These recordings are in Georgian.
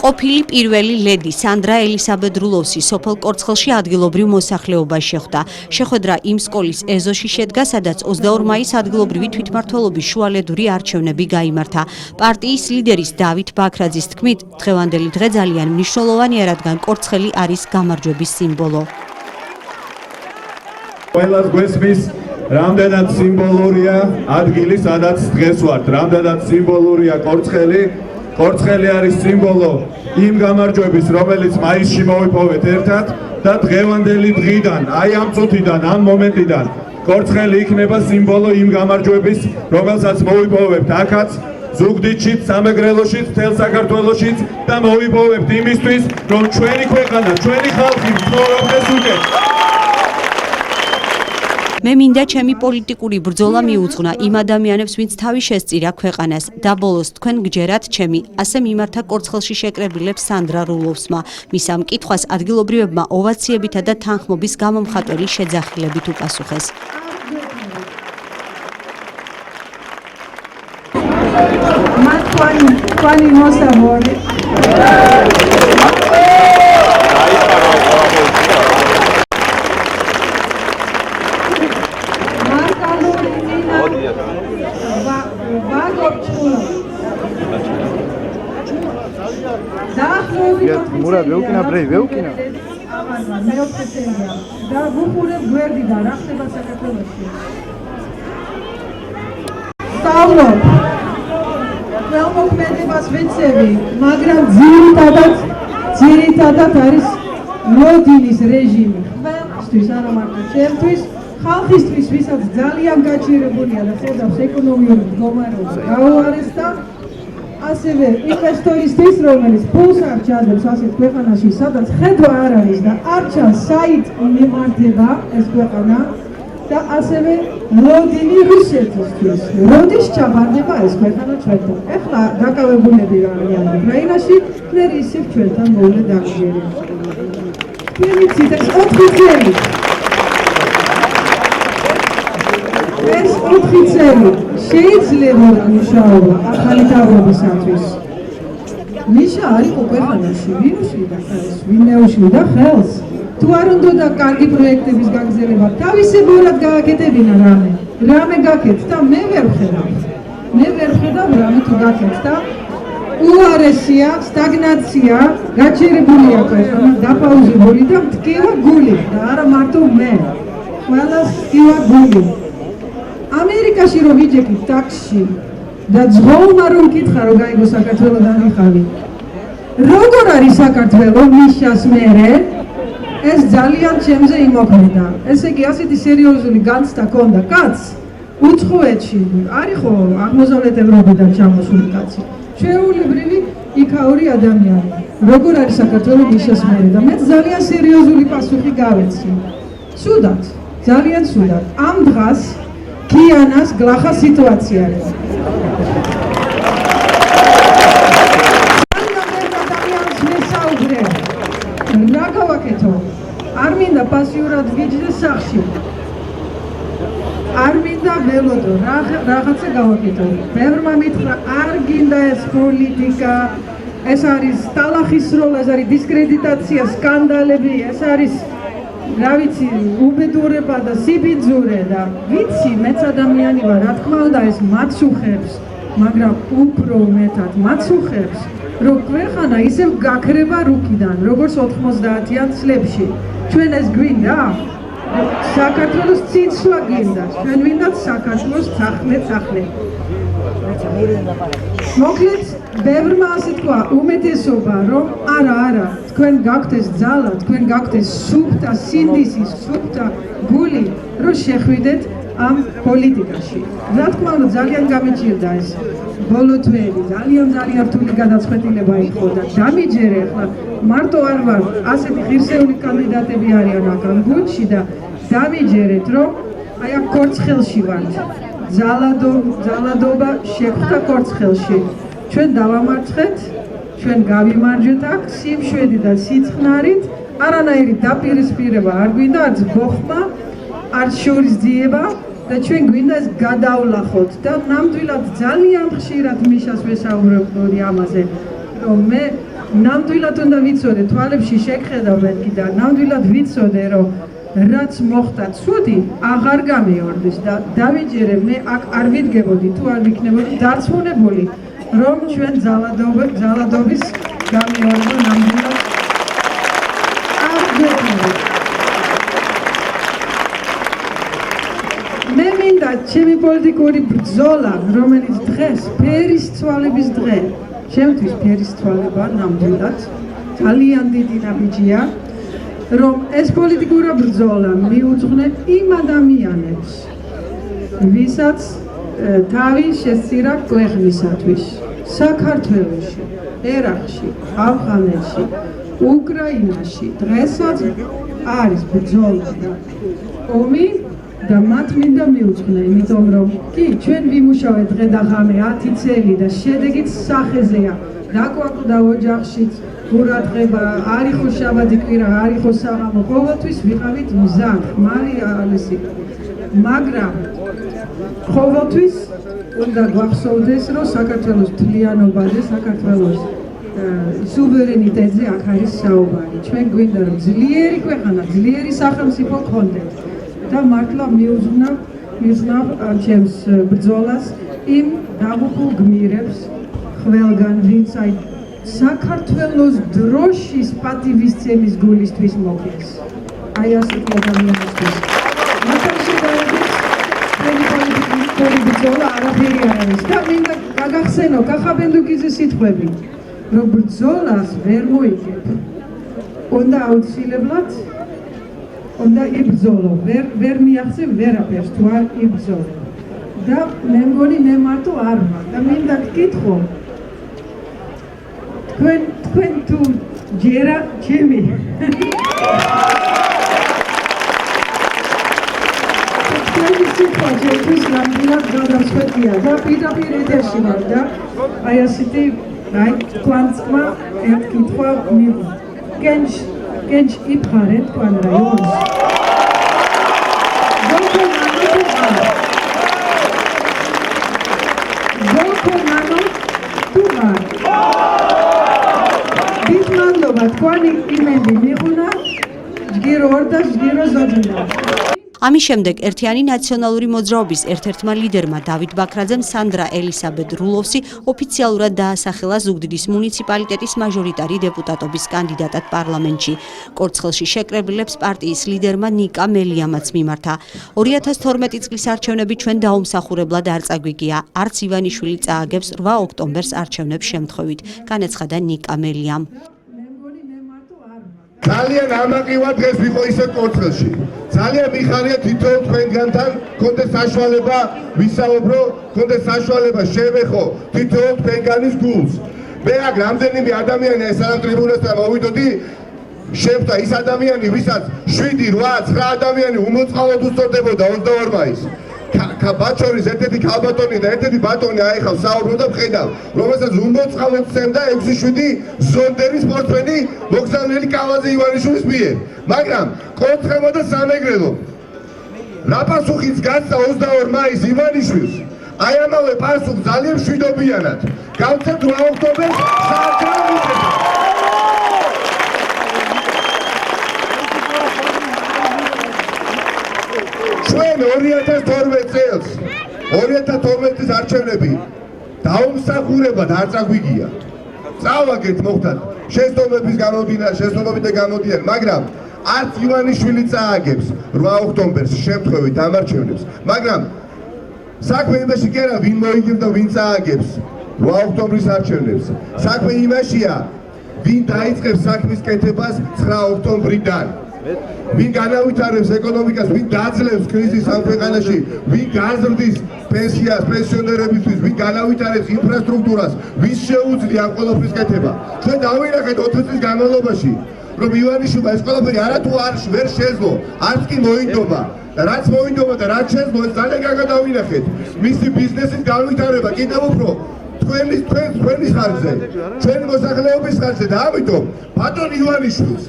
ყოფილი პირველი ლედი სანდრა ელისაბედრულოვსი სოფელ კორცხელში ადგილობრივ მოსახლეობას შეხვდა. შეხვედრა იმ სკოლის ეზოში შედგა, სადაც 22 მაისს ადგილობრივი თვითმმართველობის შუალედური არჩევნები გაიმართა. პარტიის ლიდერის დავით ბაქრაძის თქმით, დღევანდელი დღე ძალიან მნიშვნელოვანია, რადგან კორცხელი არის გამარჯვების სიმბოლო. ყველას გვესმის, რამდენად სიმბოლურია ადგილი, სადაც დღეს ვართ, რამდენად სიმბოლურია კორცხელი. კორცხელი არის სიმბოლო იმ გამარჯვების, რომელიც მაისში მოვიპოვეთ ერთად და დღევანდელი დღიდან, აი ამ წუთიდან, ამ მომენტიდან კორცხელი იქნება სიმბოლო იმ გამარჯვების, რომელსაც მოვიპოვებთ აქაც, ზუგდიდშიც, სამეგრელოშიც, მთელ საქართველოშიც და მოვიპოვებთ იმისთვის, რომ ჩვენი ქვეყანა, ჩვენი ხალხი ცხოვრობდეს უკეთ. მე მინდა ჩემი პოლიტიკური ბრძოლა მიუძღვნა იმ ადამიანებს, ვინც თავი შესწირა ქვეყანას და ბოლოს თქვენ გჯერათ ჩემი, ასე მიმართა კორცხელში შეკრებილებს სანდრა რულოვსმა. მის ამ კითხვას ადგილობრივებმა ოვაციებითა და თანხმობის გამომხატველი შეძახილებით უპასუხეს. Pani მოსამორე მურა ვეუკინა ბრეი ვეუკინა და ვუხურებ გვერდიდან რა ხდება საქართველოში სწავლობ ველმოქმედებას ვიცევი მაგრამ ძირითადად არის მოდინის რეჟიმი ყველასთვის არა მარტო ჩემთვის ხალხისთვის ვისაც ძალიან გაჭირებულია და ხედავს ეკონომიური მდგომარეობა გაუარესდა ასევე ინვესტორისთვის, რომელიც ფულს არ ჩაძებს ასეთ ქვეყანაში, სადაც ხედვა არ არის და არ ჩანს საით მიმართება ეს ქვეყანა და ასევე როდინი რუსეთისთვის. როდის ჩაბარდება ეს ქვეყანა ჩვენთან? ეხლა დაკავებულები არიან უკრაინაში, მერე ისევ ჩვენთან მოვლე დამჯერებს. თქვენი ცით ეს 4 წელი. ეს 4 წელი შეიძლება მუშაობა ახალი თავრობისათვის. ნიშა არის ქვეყანაში, ვინ მეუშლიდა ხელს. თუ არ უნდა კარგი პროექტების გაგრძელება, თავისებურად გააკეთებინა რამე გაკეთდა და მე ვერ ვხედავ რამე თუ გაკეთდა. უარესია, სტაგნაცია, გაჩერებულია ქვეყანა, დაპაუზებული და მტკივა გული და არა მარტო მე. ყველას მტკივა გული. ამერიკაში რომ ვიჯექით ტაქსში და ძღოლმა რომ მკითხა რომ გაიგო საქართველოდან ვიხარი როგორ არის საქართველო მიშას მერე ეს ძალიან ჩემზე იმოქმედა ესე იგი ასეთი სერიოზული განცდა ქონდა კაცს უცხოეთში არის ხო აღმოსავლეთ ევროპიდან ჩამოსული კაცი ჩვეულებრივი იქაური ადამიანი როგორ არის საქართველო მიშას მერე და მე ძალიან სერიოზული პასუხი გავეცი ცუდად ძალიან ცუდად ამ დღას კიანას გლახა სიტუაცია არის. რა გავაკეთო? არ მინდა პასიურად ვიჯდე სახში. არ მინდა ველოდო, რაღაცა გავაკეთო. ბევრმა მითხრა, არ გინდა ეს პოლიტიკა, ეს არის ტალახის როლა, ეს არის დისკრედიტაცია, სკანდალები, ეს არის რა ვიცი, უბედურება და სიბიძურე და ვიცი, მეც ადამიანი ვარ, რა თქმა უნდა ეს მაცუხებს, მაგრამ უფრო მეტად მაცუხებს, რომ ქვეყანა ისევ გაქრება რუკიდან, როგორც 90-იან წლებში. ჩვენ ეს გვინდა? საქართველოს ციცვა გინდა, ჩვენ ვინდათ საქართველოს სახლე. მოკლედ, ბევრმა ასე თქვა, უმეტესობა, რომ არა, თქვენ გაქვთ ეს ძალა, თქვენ გაქვთ ეს სუფთა სინდისი, სუფთა გული, რომ შეხვიდეთ ამ პოლიტიკაში. რა თქმა უნდა, ძალიან გამიჭირდა ეს ბოლო თვეები, ძალიან რთული გადაწყვეტილება იყო და დამიჯერე ახლა მარტო არ ვარ, ასეთი ღირსეული კანდიდატები არიან აქ ამ გუნდში და დამიჯერეთ, რომ აი აქ კორცხელში ვართ. ძალადობა შეხვდა კორცხელში. ჩვენ დავამარცხეთ, ჩვენ გავიმარჯვეთ აქ სიმშვიდე და სიწყნარით, არანაირი დაპირისპირება არ გვინდა, არც ბოხმა, არც შურისძიება და ჩვენ გვინდა ეს გადავლახოთ და ნამდვილად ძალიან ხშირად მიშას ვესაუბრებოდი ამაზე, რომ მე ნამდვილად უნდა ვიცოდე, თვალებში შეგხედავენ კიდე, ნამდვილად ვიცოდე, რომ რაც მოხდა ცუდი, აღარ გამეორდეს და დავიჯერე, მე აქ არ ვიდგებოდი, თუ არ ვიქნებოდი დარწმუნებული, რომ ჩვენ ძალადობის გამეორება ნამდვილად არ გვექნება. მე მინდა ჩემი პოლიტიკური ბრძოლა, რომელიც დღეს ფერის ცვალების დღე, ჩემთვის ფერის ცვალება ნამდვილად ძალიან დიდი ნაბიჯია, რომ ეს პოლიტიკური ბრძოლა მიუძღვნე იმ ადამიანებს, ვისაც თავი შესწირა ქვეყნისათვის, საქართველოში, ერაყში, ავღანეთში, უკრაინაში, დღესაც არის ბრძოლა და ომი და მათ მინდა მიუძღვნე, იმიტომ რომ კი, ჩვენ ვიმუშავეთ დღე და ღამე 10 წელი და შედეგიც სახეზეა, დაკვაკდა ოჯახშიც, ყურადღება, არ იყო შაბათი კვირა, არ იყო საღამო, ყოველთვის ვიყავით მზად, მარიალესი. მაგრამ ყოველთვის უნდა გვახსოვდეს, რომ საქართველოს თლიანობაზე, საქართველოს სუვერენიტეტზე აქ არის საუბარი. ჩვენ გვინდა რომ ძლიერი ქვეყანა, ძლიერი სახელმწიფო გქონდეთ. და მართლა მიუძვნავ ჩემს ბრძოლას იმ დაღუპულ გმირებს ყველგან, ვინც აი საქართველოს დროშის პატივისცემის გულისთვის მოკლეს. აი ასეთი ადამიანისთვის. მათთან შედარებით ჩვენი ბრძოლა არაფერი არ არის და მინდა გაგახსენო კახაბენდუკიძის სიტყვები, რომ ბრძოლას ვერ მოიგებ, უნდა აუცილებლად უნდა იბრძოლო, ვერ მიაღწევ ვერაფერს თუ არ იბრძოლო. და მე მგონი მე მარტო არ ვარ და მინდა გკითხო, თქვენ თუ ჯერა ჩემი თქვენი სიტყვა ჩემთვის ნამდვილად გადამწყვეტია და პირდაპირ ეთერში ვარ და აი ასეთი თქვენმა ერთ კითხვა მივიღო. Genç ipharet თქვენ რაიონს. მადლობა, თქვენი იმედი მიყუნა, ჯგირო ორ და ჯგირო ზოჯუნა. ამის შემდეგ ერთიანი ნაციონალური მოძრაობის ერთ-ერთმა ლიდერმა დავით ბაქრაძემ სანდრა ელისაბედ რულოვსი ოფიციალურად დაასახელა ზუგდიდის მუნიციპალიტეტის მაჟორიტარი დეპუტატობის კანდიდატად პარლამენტში. კორცხელში შეკრებილებს პარტიის ლიდერმა ნიკა მელიამაც მიმართა. 2012 წლის არჩევნები ჩვენ დაუმსახურებლად არ წაგვიგია. არც ივანიშვილი წააგებს 8 ოქტომბერს არჩევნებს შემთხვევით, განაცხადა ნიკა მელიამ. ძალიან ამაყივა დღეს ვიყო ისე კორცხელში. ძალიან მიხარია თითოეულ თქვენგანთან გქონდეს საშუალება ვისაუბრო, გქონდეს საშუალება შევეხო თითოეულ თქვენგანის გულს. მე აქ რამდენიმე ადამიანი ესაა ტრიბუნასთან მოვიდოდი, შეხვდა ის ადამიანი, ვისაც 7, 8, 9 ადამიანი უმოწყალოდ უსწორდებოდა 22 მაისს. ბაჩორის ერთ-ერთი ქალბატონი და ერთ-ერთი ბატონი აიხავ საუბრო და ვხედავ, რომელსაც უმოწყალოდ სცემდა 6-7 ზონდერის პორტფელი მოგზაურელი კალაზე ივანიშვილის მიერ. მაგრამ კორცხელმა და სამეგრელო რა პასუხიც გასცა 22 მაისს ივანიშვილს, აი ამავე პასუხს ძალიან მშვიდობიანად გავცემთ 8 ოქტომბერს საარჩევნო. ჩვენ 2012 წელს 2012 წლის არჩევნები დაუმსახურებლად არ წაგვიგია. წავაგეთ მოხდათ შეცდომების გამოდიან, მაგრამ არც ივანიშვილი წააგებს 8 ოქტომბერს შემთხვევით ამ არჩევნებს. მაგრამ საქმე იმაში კი არა, ვინ მოიგებს და ვინ წააგებს 8 ოქტომბრის არჩევნებს. საქმე იმაშია, ვინ დაიწყებს საქმის კეთებას 9 ოქტომბრიდან. ვინ განავითარებს ეკონომიკას, ვინ დაძლევს კრიზისს ამ ქვეყანაში, ვინ გაზრდის პენსიას პენსიონერებისთვის, ვინ განავითარებს ინფრასტრუქტურას, ვის შეუძლია ამ ყველაფრის კეთება. ჩვენ დავინახეთ 20 წლის განმავლობაში, რომ ივანიშვილმა ეს ყველაფერი არათუ ვერ შეძლო, არც კი მოინდომა. რაც მოინდომა და რაც შეძლო, ეს ძალიან კარგად დავინახეთ. მისი ბიზნესის განვითარება კიდევ უფრო თქვენის ხარჯზე, ჩვენი მოსახლეობის ხარჯზე და ამიტომ ბატონ ივანიშვილს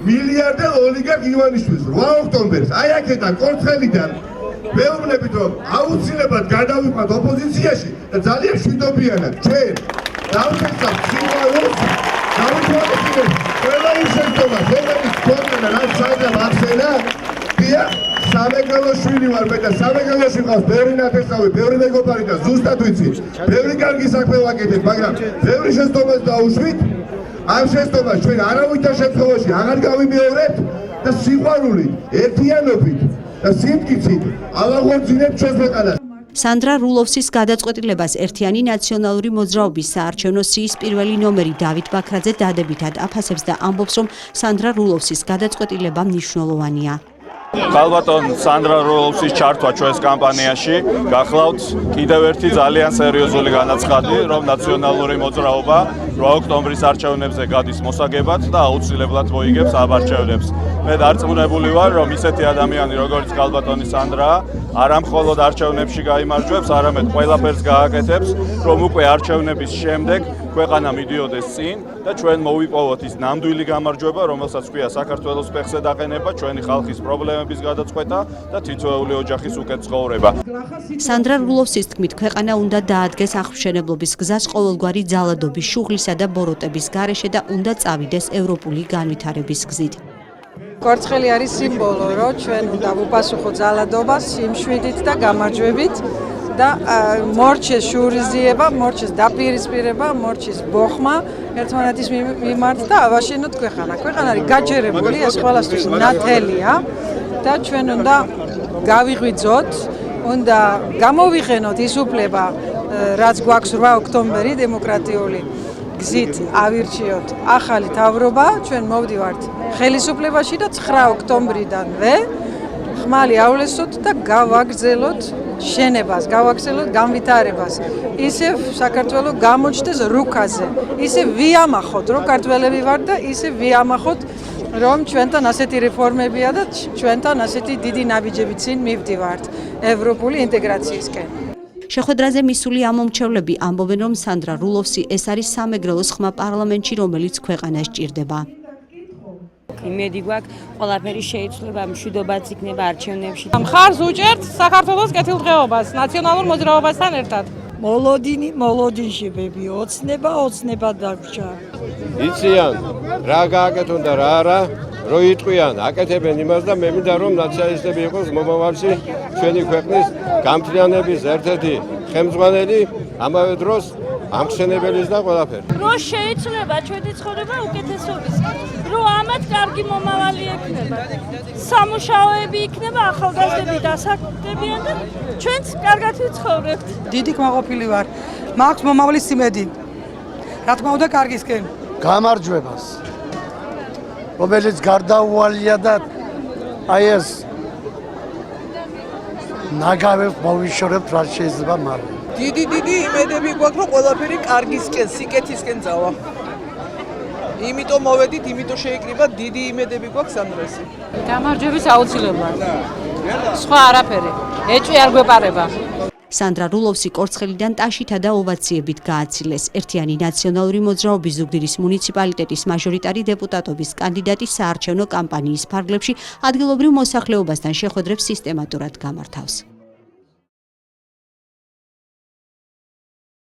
მილიარდერ ოლიგარქ ივანიშვილს 8 ოქტომბერს აი აქედან კორცხელიდან ვეუბნებით, რომ აუცილებლად გადავიყვანთ ოპოზიციაში და ძალიან მშვიდობიანად ჩვენ დავწესავთ სიმბოლოს დავიწყოთ ყველა იმ შეცდომას, რომლებიც თქვენ რაც საერთოდ ახსენა, დიახ, სამეგრელოს შვილი ვარ მე და სამეგრელოში მყავს ბევრი ნათესავი, ბევრი მეგობარი და ზუსტად ვიცი, ბევრი კარგი საქმე ვაკეთებ, მაგრამ ბევრი შეცდომას დაუშვით. ამ შეცდომას ჩვენ არავითარ შემთხვევაში აღარ გავიმეორებთ და სიყვარულით, ერთიანობით და სიმტკიცით ავაღორძინებთ ჩვენს ქვეყანას. სანდრა რულოვსის გადაწყვეტილებას ერთიანი ნაციონალური მოძრაობის საარჩევნო სიის პირველი ნომერი დავით ბაქრაძე დადებითად აფასებს და ამბობს, რომ სანდრა რულოვსის გადაწყვეტილება მნიშვნელოვანია. ქალბატონ სანდრა რულოვსის ჩართვა ჩვენს კამპანიაში გახლავთ კიდევ ერთი ძალიან სერიოზული განაცხადი, რომ ნაციონალური მოძრაობა 8 ოქტომბრის არჩევნებზე გადის მოსაგებად და აუცილებლად მოიგებს ამ არჩევნებს. მე დარწმუნებული ვარ, რომ ისეთი ადამიანი როგორც ქალბატონი სანდრა არა მხოლოდ არჩევნებში გაიმარჯვებს, არამედ ყველაფერს გააკეთებს, რომ უკვე არჩევნების შემდეგ ქვეყანა მიდიოდეს წინ და ჩვენ მოვიპოვოთ ის ნამდვილი გამარჯვება, რომელსაც ქვია საქართველოს ფეხზე დაყენება, ჩვენი ხალხის პრობლემების გადაწყვეტა და თითოეული ოჯახის უკეთ ცხოვრება. სანდრა რულოვსის თქმით, ქვეყანა უნდა დაადგეს აღმშენებლობის გზას ყოველგვარი ძალადობის, შუღლისა და ბოროტების გარეშე და უნდა წავიდეს ევროპული განვითარების გზით. კვარცხელი არის სიმბოლო, რომ ჩვენ უნდა ვუპასუხოთ ძალადობას სიმშვიდით და გამარჯვებით და მორჩეს შურიზიება, მორჩეს დაპირისპირება, მორჩეს ბოხმა ერთმანეთის მიმართ და ავაშენოთ ქვეყანა. ქვეყანა არის გაჯერებული, ეს ყველასთვის ნათელია და ჩვენ უნდა გავიღვიძოთ, უნდა გამოვიყენოთ ის უფლება, რაც გვაქვს 8 ოქტომბერი დემოკრატიული გზით ავირჩიოთ ახალი თავრობა, ჩვენ მოვდივართ ხელისუფლებაში და 9 ოქტომბრიდანვე ხმალიავლესოთ და გავაგრძელოთ შენებას, გავაგრძელოთ განვითარებას. ისევ საქართველოს გამოჩნდეს რუქაზე, ისევ ვიამახოთ, რომ ქართველები ვართ და ისევ ვიამახოთ, რომ ჩვენთან ასეთი რეფორმებია და ჩვენთან ასეთი დიდი ნაბიჯები წინ მივდივართ ევროპული ინტეგრაციისკენ. შეხვედრაზე მისული ამომრჩევლები ამბობენ, რომ სანდრა რულოვსი ეს არის სამეგრელოს ხმა პარლამენტში, რომელიც ქვეყანას ჭირდება. იმედი გვაქვს, ყველაფერი შეიცვლება, მშვიდობაც იქნება არჩევნებში. მხარს უჭერთ საქართველოს კეთილდღეობას, ნაციონალურ მოძრაობასთან ერთად. მოლოდინში ოცნება დაგვრჩა. იციან რა გააკეთონ და რა არა, რო იტყვიან, აკეთებენ იმას და მე მინდა რომ ნაციონალისტები იყოს მომავალში ჩვენი ქვეყნის გამთლიანების ერთ-ერთი ხელმძღვანელი, ამავე დროს ამხსენებელის და ყველაფერი. რო შეიცვლება ჩვენი ცხოვრება უკეთესობისკენ, რო ამათ კარგი მომავალი ექნება. სამუშაოები იქნება, ახალგაზრდები დასაქმდებიან და ჩვენც კარგად ვიცხოვრებთ. დიდი კმაყოფილი ვარ. მაქვს მომავლის იმედი. რა თქმა უნდა კარგისკენ. გამარჯვებას. რომელიც გარდაუვალია და აი ეს ნაგავებს მოვიშორებთ რა შეიძლება მალე. დიდი იმედები გვაქვს, რომ ყველაფერი კარგისკენ, სიკეთისკენ წავა. იმიტომ მოვედით, იმიტომ შეიკრიბა დიდი იმედები გვაქვს სანდრასი. გამარჯვების აუცილებლად. სხვა არაფერი. ეჭვი არ გვეპარება. სანდრა რულოვსი კორცხელიდან ტაშითა და ოვაციებით გააცილეს. ერთიანი ნაციონალური მოძრაობის ზუგდიდის მუნიციპალიტეტის მაჟორიტარი დეპუტატობის კანდიდატი საარჩევნო კამპანიის ფარგლებში ადგილობრივ მოსახლეობასთან შეხვედრებს სისტემატურად გამართავს.